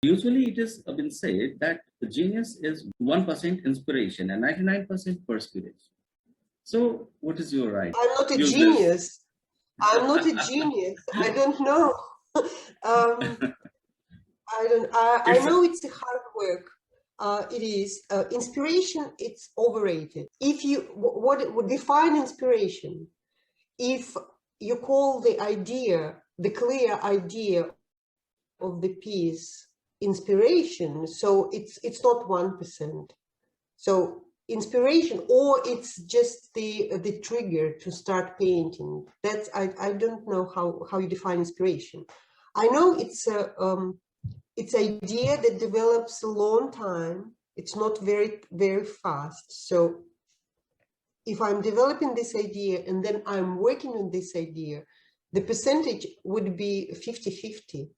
Usually it is been said that the genius is 1% inspiration and 99% perspiration. So what is your right? I'm not a Useless. genius. I'm not a genius. I don't know. I know it's a hard work. It is. Inspiration, it's overrated. If you, what would define inspiration? If you call the idea, the clear idea of the piece inspiration, so it's not 1%. So inspiration, or it's just the trigger to start painting. That's I don't know how you define inspiration. I know it's idea that develops a long time. It's not very fast. So if I'm developing this idea and then I'm working on this idea, the percentage would be 50-50,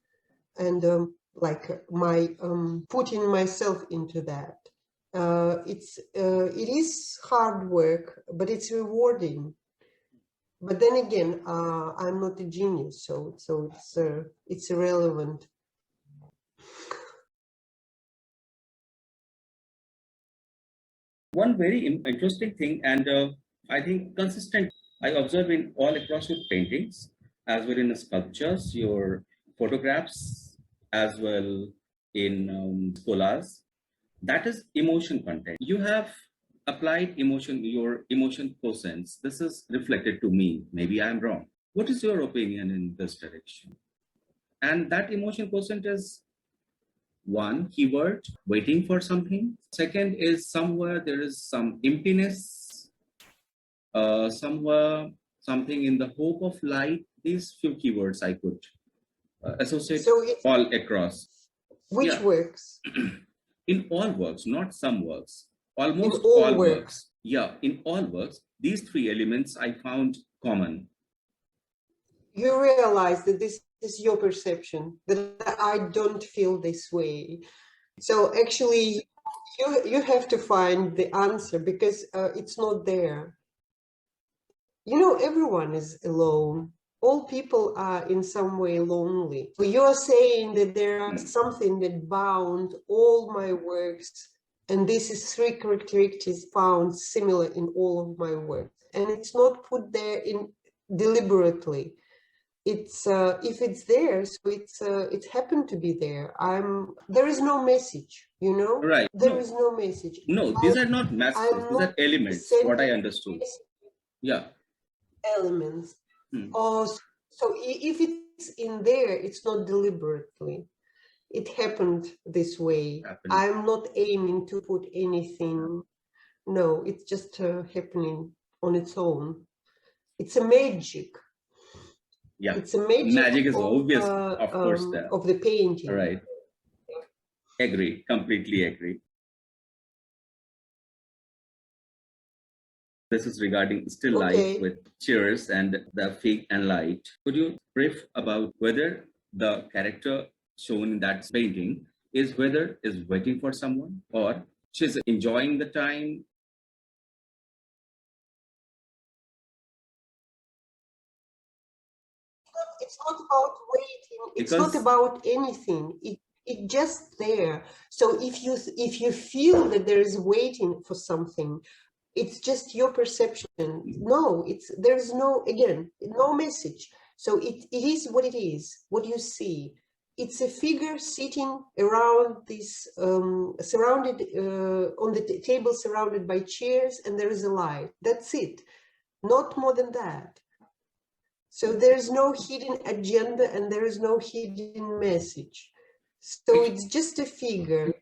and like my putting myself into that. It is hard work, but it's rewarding. But then again, I'm not a genius, so it's irrelevant. One very interesting thing, and I think consistent, I observe in all across your paintings, as well in sculptures, your photographs, as well in collages, that is emotion content. You have applied emotion, your emotion quotients. This is reflected to me. Maybe I'm wrong. What is your opinion in this direction? And that emotion quotient is one keyword, waiting for something. Second is somewhere there is some emptiness, somewhere something in the hope of light. These few keywords I could associate all across. Which works? In all works, not some works. Almost all works. Yeah, in all works, these three elements I found common. You realize that this is your perception, that I don't feel this way. So actually, you have to find the answer, because it's not there. You know, everyone is alone. All people are in some way lonely. So you're saying that there is something that bound all my works, and this is three characteristics found similar in all of my works, and it's not put there in deliberately. It's if it's there, so it happened to be there. There is no message, you know. Right. There is no message. No, these are not messages. These are elements. What I understood. Yeah. Elements. Oh, so if it's in there, it's not deliberately. It happened this way. I'm not aiming to put anything. No, it's just happening on its own. It's a magic. Yeah, it's a magic is obvious, of course, of the painting. Right. Agree, completely agree. This is regarding still life with cheers and the fig and light. Could you brief about whether the character shown in that painting is waiting for someone, or she's enjoying the time? It's not about waiting. It's not about anything. It's just there. So if you feel that there is waiting for something, it's just your perception. No, there's no, again, no message. So it is what it is, what you see. It's a figure sitting around this, surrounded on the table, surrounded by chairs, and there is a light. That's it. Not more than that. So there's no hidden agenda and there is no hidden message. So it's just a figure.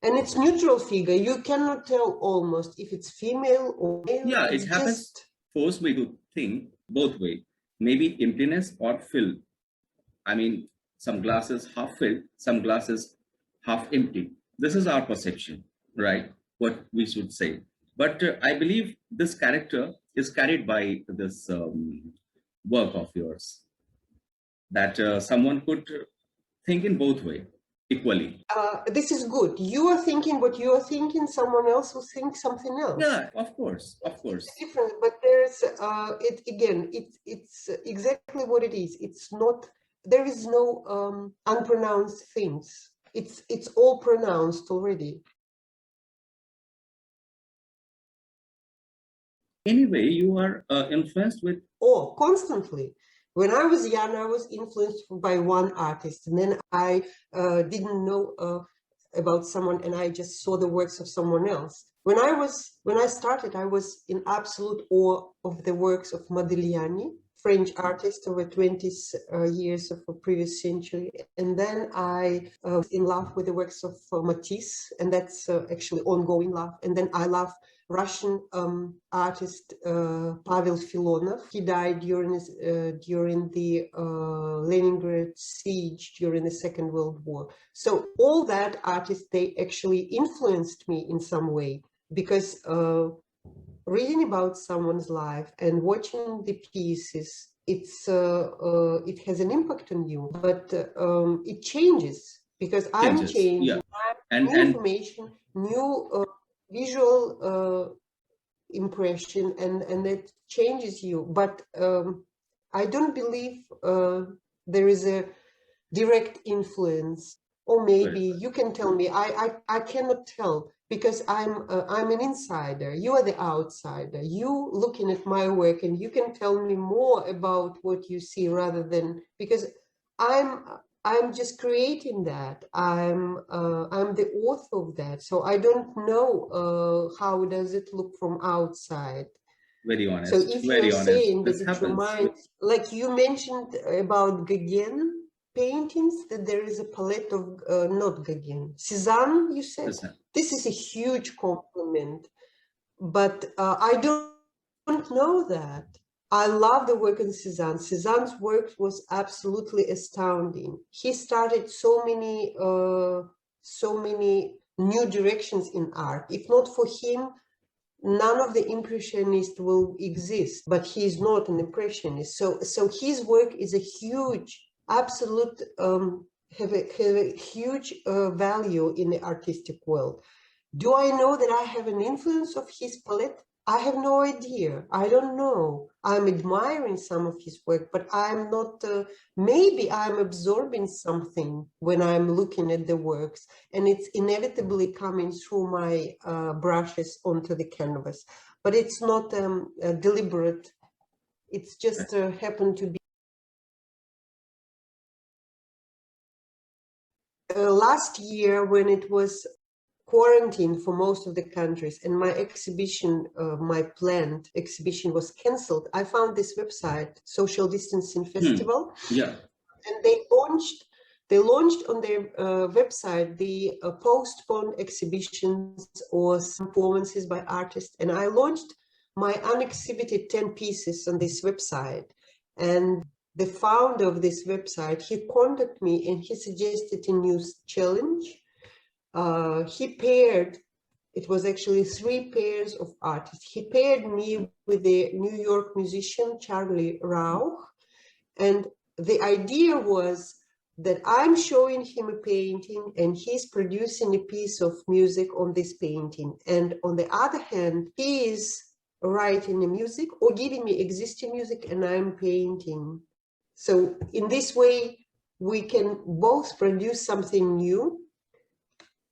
And it's neutral figure. You cannot tell almost if it's female or male. Yeah, it happens. Forced me to think both way. Maybe emptiness or fill. I mean, some glasses half filled, some glasses half empty. This is our perception, right? What we should say. But I believe this character is carried by this work of yours. That someone could think in both ways. Equally. This is good. You are thinking what you are thinking, someone else will think something else. Yeah, of course, of course. It's different, but there's, it's exactly what it is. It's not, there is no unpronounced things. it's all pronounced already. Anyway, you are influenced with... Oh, constantly. When I was young, I was influenced by one artist, and then I didn't know about someone, and I just saw the works of someone else. When I started, I was in absolute awe of the works of Modigliani, French artist over 20 years of the previous century. And then I was in love with the works of Matisse, and that's actually ongoing love. And then I love Russian artist Pavel Filonov. He died during the Leningrad siege during the Second World War. So all that artists, they actually influenced me in some way, because reading about someone's life and watching the pieces, it has an impact on you, but it changes because I'm changing. Yeah. And new information, new visual impression, and it changes you. But I don't believe there is a direct influence. Or maybe you can tell me. I cannot tell, because I'm an insider. You are the outsider. You looking at my work, and you can tell me more about what you see, rather than, because I'm just creating that. I'm the author of that, so I don't know how does it look from outside. Very honest. So if you're saying that it reminds, like you mentioned about Gauguin paintings, that there is a palette of not Gauguin, Cézanne, you said. This is a huge compliment, but I don't know that. I love the work in Cézanne. Cézanne's work was absolutely astounding. He started so many new directions in art. If not for him, none of the impressionists will exist. But he is not an impressionist. So his work is a huge, absolute, have a huge value in the artistic world. Do I know that I have an influence of his palette? I have no idea. I don't know. I'm admiring some of his work, but I'm not, maybe I'm absorbing something when I'm looking at the works, and it's inevitably coming through my brushes onto the canvas. But it's not deliberate. It's just happened to be. Last year, when it was quarantine for most of the countries, and my exhibition, my planned exhibition, was cancelled, I found this website, Social Distancing Festival. Yeah. And they launched on their website the postponed exhibitions or some performances by artists. And I launched my unexhibited 10 pieces on this website. And the founder of this website, he contacted me and he suggested a new challenge. He paired, it was actually 3 pairs of artists. He paired me with the New York musician, Charlie Rauch. And the idea was that I'm showing him a painting and he's producing a piece of music on this painting. And on the other hand, he is writing the music or giving me existing music and I'm painting. So in this way, we can both produce something new,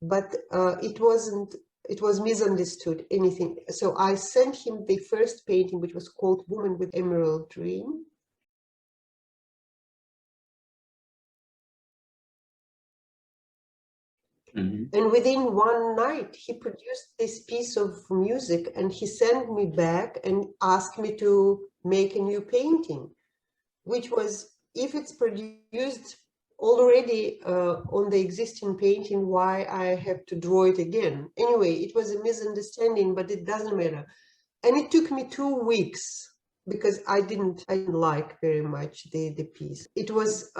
but it was misunderstood, anything. So I sent him the first painting, which was called Woman with Emerald Dream. And within one night, he produced this piece of music and he sent me back and asked me to make a new painting, which was, if it's produced already on the existing painting, why I have to draw it again? Anyway, it was a misunderstanding, but it doesn't matter. And it took me 2 weeks because I didn't like very much the piece. It was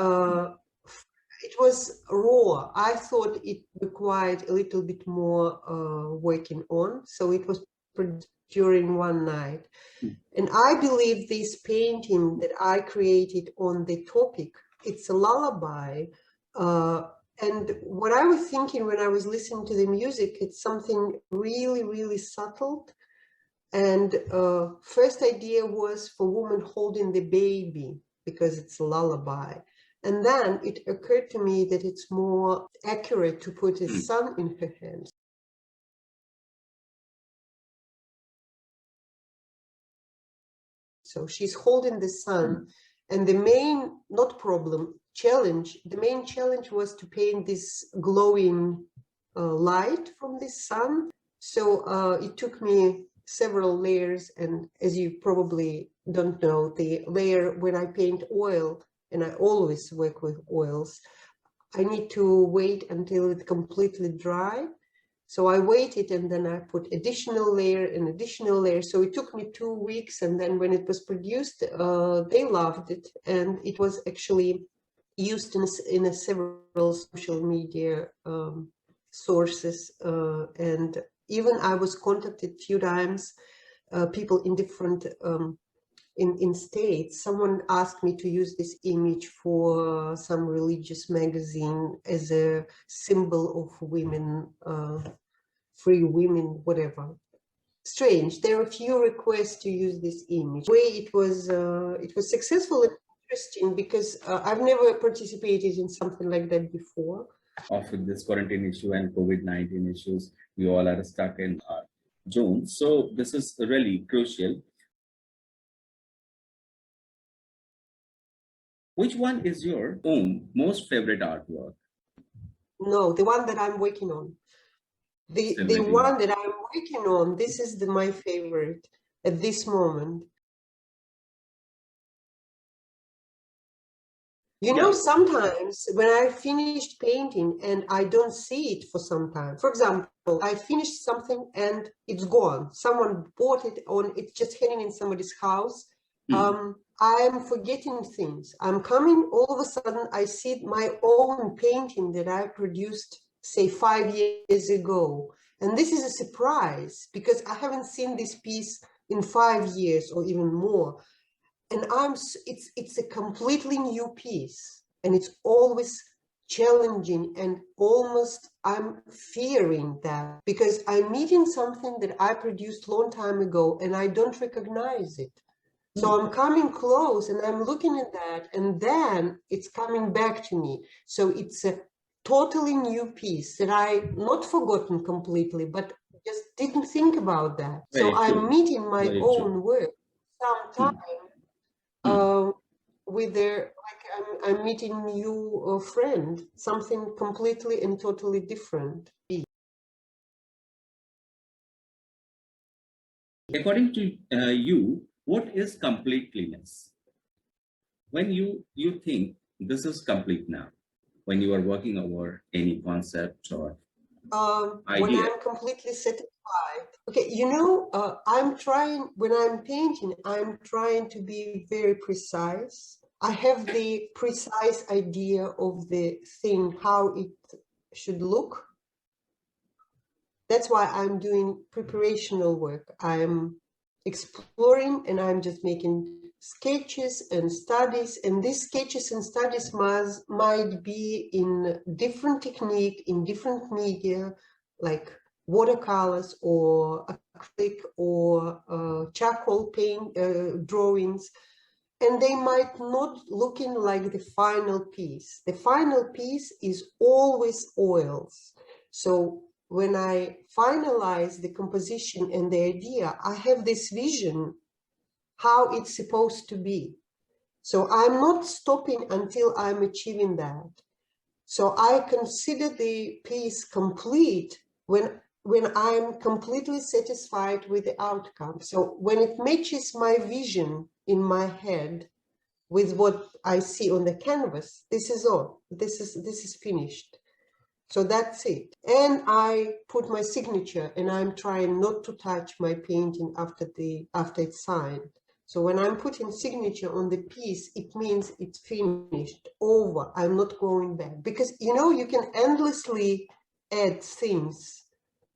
raw. I thought it required a little bit more working on, so it was produced during one night. And I believe this painting that I created on the topic, it's a lullaby. And what I was thinking when I was listening to the music, it's something really, really subtle. And first idea was for woman holding the baby, because it's a lullaby. And then it occurred to me that it's more accurate to put a sun in her hands. So she's holding the sun, and the main, not problem, challenge, the main challenge was to paint this glowing light from the sun. So it took me several layers, and as you probably don't know, the layer when I paint oil, and I always work with oils, I need to wait until it's completely dry. So I waited, and then I put additional layer and additional layer. So it took me 2 weeks, and then when it was produced, they loved it, and it was actually used in several social media sources, and even I was contacted a few times, people in different in states. Someone asked me to use this image for some religious magazine as a symbol of women, free women, whatever. Strange. There are a few requests to use this image. The way it was successful and interesting, because I've never participated in something like that before. Of this quarantine issue and COVID-19 issues, we all are stuck in our zones. So this is really crucial. Which one is your own most favorite artwork? No, the one that I'm working on. The one that I'm working on, this is my favorite at this moment. You know, sometimes when I finished painting and I don't see it for some time, for example, I finished something and it's gone. Someone bought it, or it's just hanging in somebody's house. I'm forgetting things. I'm coming, all of a sudden, I see my own painting that I produced, say, 5 years ago. And this is a surprise, because I haven't seen this piece in 5 years or even more. And it's a completely new piece, and it's always challenging, and almost I'm fearing that, because I'm meeting something that I produced a long time ago and I don't recognize it. So I'm coming close and I'm looking at that, and then it's coming back to me. So it's a totally new piece that I not forgotten completely, but just didn't think about that. Very so I'm true. meeting my Very own true. work sometimes. With their, like, I'm meeting new friend, something completely and totally different. According to you, what is completeness? When you think this is complete now, when you are working over any concept or When idea. I'm completely satisfied. Okay, you know, I'm trying, when I'm painting, I'm trying to be very precise. I have the precise idea of the thing, how it should look. That's why I'm doing preparational work. I'm exploring, and I'm just making sketches and studies. And these sketches and studies might be in different technique, in different media, like watercolors or acrylic or charcoal paint drawings. And they might not looking like the final piece. The final piece is always oils. So when I finalize the composition and the idea, I have this vision how it's supposed to be. So I'm not stopping until I'm achieving that. So I consider the piece complete when I'm completely satisfied with the outcome. So when it matches my vision in my head with what I see on the canvas, this is all. This is finished. So that's it. And I put my signature, and I'm trying not to touch my painting after it's signed. So when I'm putting signature on the piece, it means it's finished, over. I'm not going back, because you know, you can endlessly add things,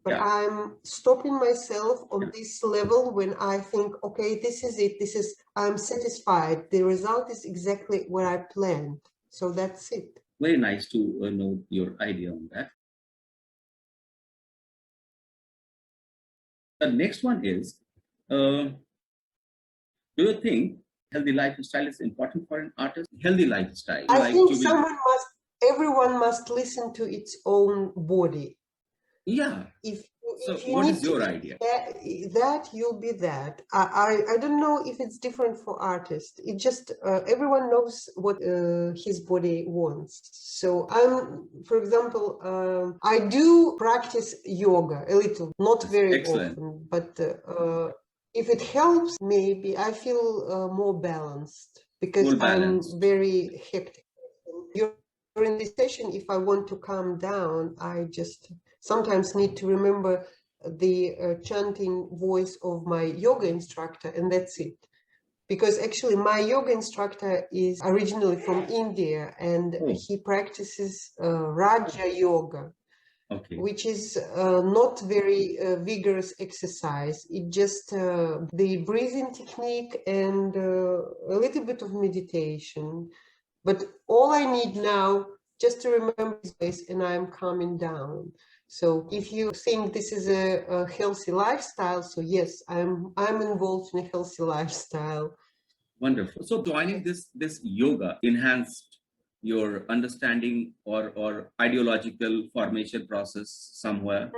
but I'm stopping myself on this level when I think, okay, this is it. I'm satisfied. The result is exactly what I planned. So that's it. Very nice to know your idea on that. The next one is, do you think Healthy lifestyle is important for an artist. Healthy lifestyle. I like think to be, everyone must listen to its own body. yeah. If So you what need is to your be idea? that, you'll be that. I don't know if it's different for artists. It just everyone knows what his body wants. So for example, I do practice yoga a little, not very Excellent. often, but if it helps, maybe I feel more balanced, because I'm very hectic. During this session, if I want to calm down, I just sometimes need to remember the chanting voice of my yoga instructor, and that's it. Because actually my yoga instructor is originally from India, and he practices Raja Yoga, which is not very vigorous exercise. It just the breathing technique and a little bit of meditation. But all I need now, just to remember his voice, and I'm calming down. So if you think this is a healthy lifestyle, so yes, I'm involved in a healthy lifestyle. Wonderful. So joining this yoga enhanced your understanding or ideological formation process somewhere?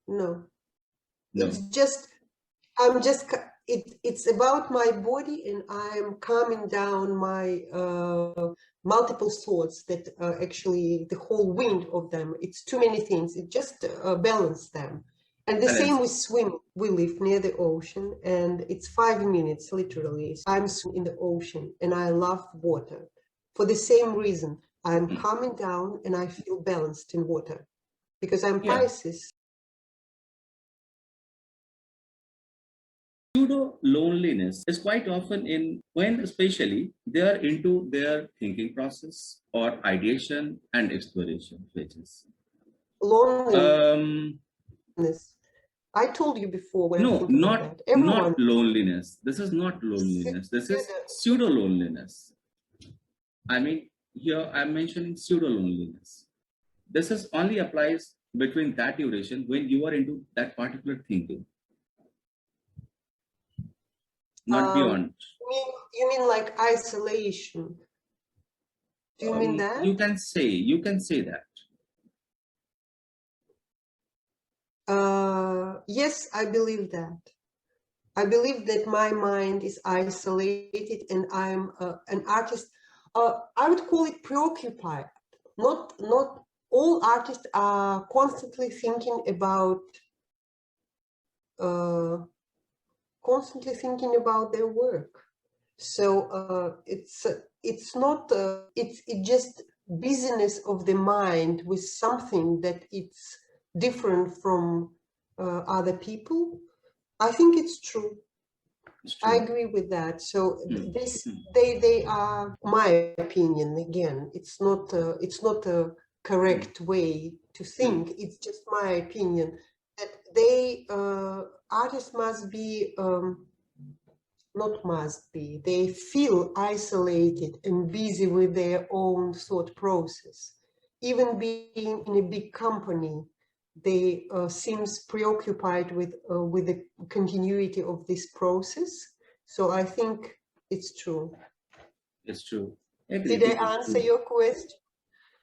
No. It's just it's about my body, and I'm calming down my multiple thoughts that actually the whole wind of them. It's too many things. It just balance them. And the same with swimming. We live near the ocean, and it's 5 minutes literally. I'm in the ocean, and I love water. For the same reason, I'm calming down and I feel balanced in water, because I'm Pisces. Pseudo loneliness is quite often in when especially they are into their thinking process or ideation and exploration phases. Loneliness. I told you before when No, not loneliness. This is not loneliness. This is pseudo loneliness. I mean, here I'm mentioning pseudo loneliness. This is only applies between that duration when you are into that particular thinking. Not beyond. You mean like isolation? Do you mean that? You can say that. Yes, I believe that. I believe that my mind is isolated, and I'm an artist. I would call it preoccupied. Not all artists are constantly thinking about their work. So it's not it's just busyness of the mind with something that it's different from other people. I think it's true. I agree with that. So they are my opinion. Again, it's not a correct way to think. It's just my opinion that they artists must be they feel isolated and busy with their own thought process. Even being in a big company, they seems preoccupied with the continuity of this process. So I think it's true. It's true. Did I answer your question?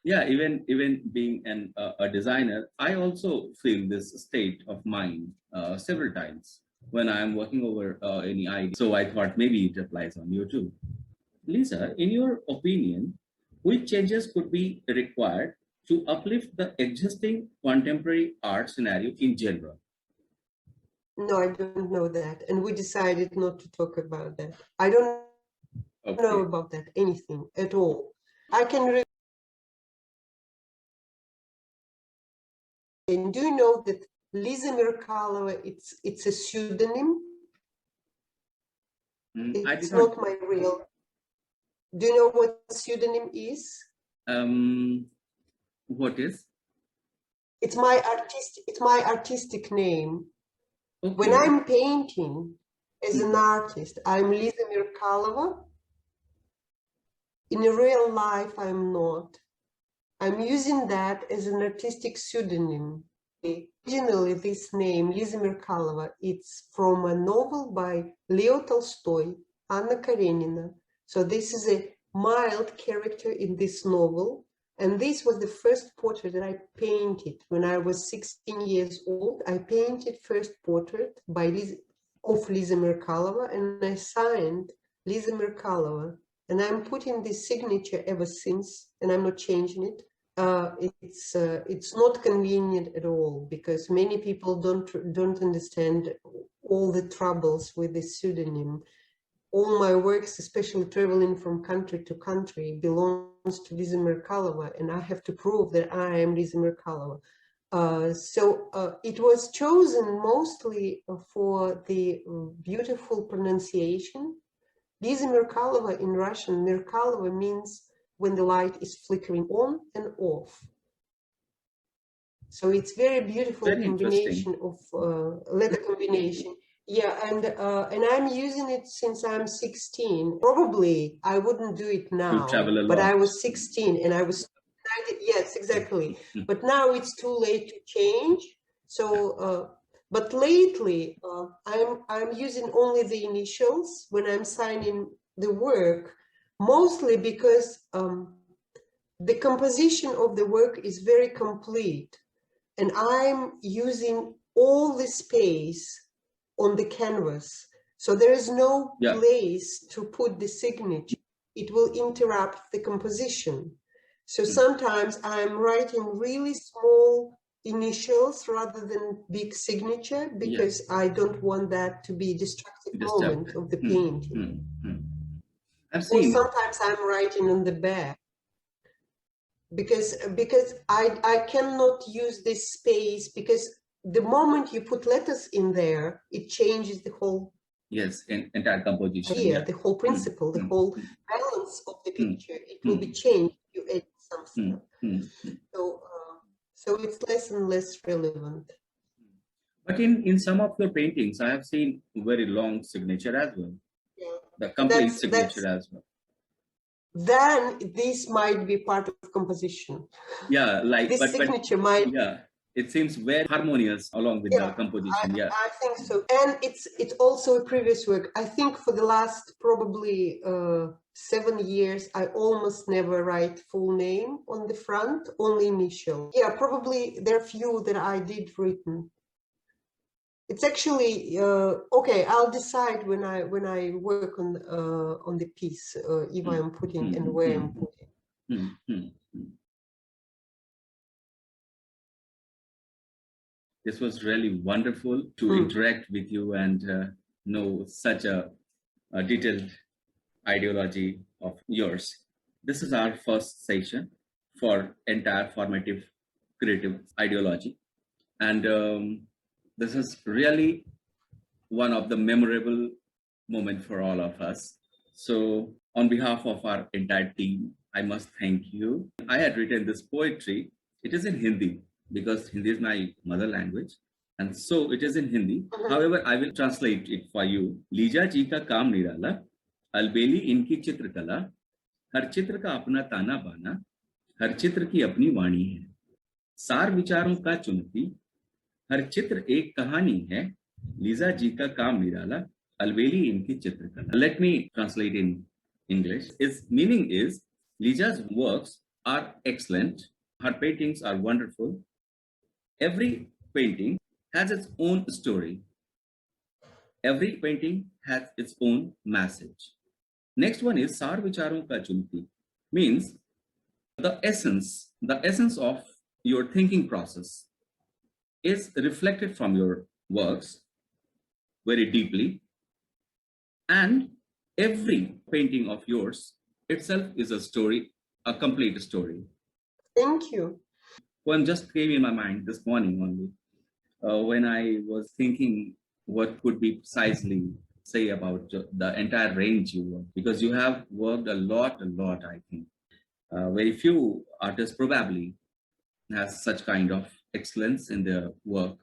Yeah, even being a designer, I also feel this state of mind several times when I'm working over any idea. So I thought maybe it applies on you too. Lisa, in your opinion, which changes could be required to uplift the existing contemporary art scenario in general? No, I don't know that. And we decided not to talk about that. I don't know about that, anything at all. I can And do you know that Liza Merkalova, it's a pseudonym? It's not my real. Do you know what pseudonym is? What is? It's my artistic name. Okay. When I'm painting as an artist, I'm Liza Merkalova. In real life, I'm not. I'm using that as an artistic pseudonym. Originally, this name, Liza Merkalova, it's from a novel by Leo Tolstoy, Anna Karenina. So this is a mild character in this novel. And this was the first portrait that I painted when I was 16 years old. I painted first portrait of Liza Merkalova, and I signed Liza Merkalova. And I'm putting this signature ever since, and I'm not changing it. It's not convenient at all, because many people don't understand all the troubles with this pseudonym. All my works, especially traveling from country to country, belongs to Liza Merkalova, and I have to prove that I am Liza Merkalova. So it was chosen mostly for the beautiful pronunciation. Liza Merkalova in Russian, Merkalova means when the light is flickering on and off. So it's very beautiful combination of letter combination. Yeah, and I'm using it since I'm 16. Probably I wouldn't do it now, but I was 16 and I was 90. Yes, exactly. But now it's too late to change. So, but lately I'm using only the initials when I'm signing the work, mostly because the composition of the work is very complete. And I'm using all the space on the canvas. So there is no place to put the signature. It will interrupt the composition. So sometimes I'm writing really small initials rather than big signature, because I don't want that to be a destructive moment of the painting. Or sometimes I'm writing on the back. Because I cannot use this space, because the moment you put letters in there, it changes the whole entire composition. The whole principle, the whole balance of the picture. It will be changed if you add some stuff. So it's less and less relevant. But in some of your paintings, I have seen very long signature as well. Yeah. The complete signature as well. Then this might be part of composition. Yeah, like this signature might. Yeah, it seems very harmonious along with the composition. I think so, and it's also a previous work. I think for the last probably 7 years, I almost never write full name on the front, only initial. Yeah, probably there are few that I did written. It's actually okay. I'll decide when I work on the piece if I'm putting and where I'm putting. This was really wonderful to interact with you and know such a detailed ideology of yours. This is our first session for entire formative creative ideology, and this is really one of the memorable moments for all of us. So on behalf of our entire team, I must thank you. I had written this poetry. It is in Hindi because Hindi is my mother language. And so it is in Hindi. However, I will translate it for you. Lisa ji का काम निराला, अलबेली इनकी चित्रकला, हर चित्र का अपना ताना बाना, हर चित्र की अपनी वाणी है, सार विचारों का चुनती, हर चित्र एक कहानी है, लीजा जी का काम निराला, अलबेली इनकी चित्रकला. Let me translate in English. Its meaning is, Liza's works are excellent. Her paintings are wonderful. Every painting has its own story. Every painting has its own message. Next one is Sar Vicharon Ka Chunti, means the essence of your thinking process is reflected from your works very deeply, and every painting of yours itself is a story, a complete story. Thank you. One just came in my mind this morning only when I was thinking what could be precisely say about the entire range you work, because you have worked a lot, I think. Very few artists probably has such kind of excellence in their work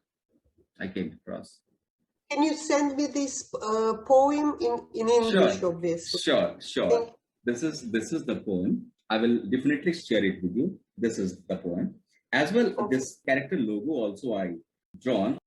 I came across. Can you send me this poem in English, obviously? Sure. This is the poem. I will definitely share it with you. This is the poem. As well, this character logo also I drawn.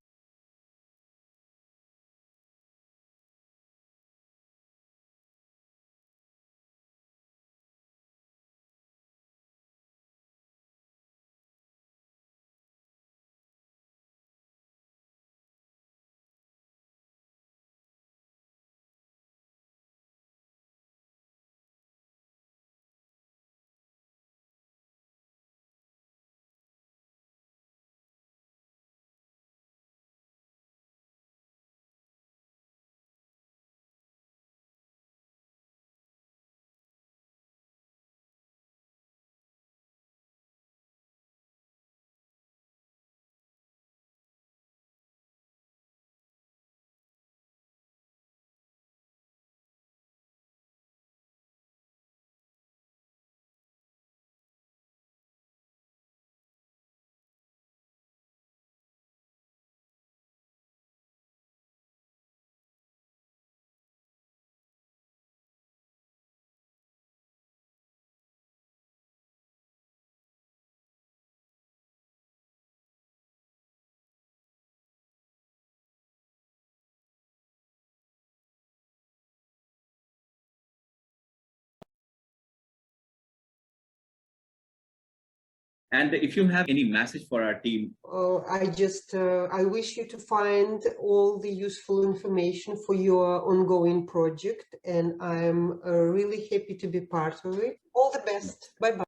And if you have any message for our team, I wish you to find all the useful information for your ongoing project, and I'm really happy to be part of it. All the best. Bye bye.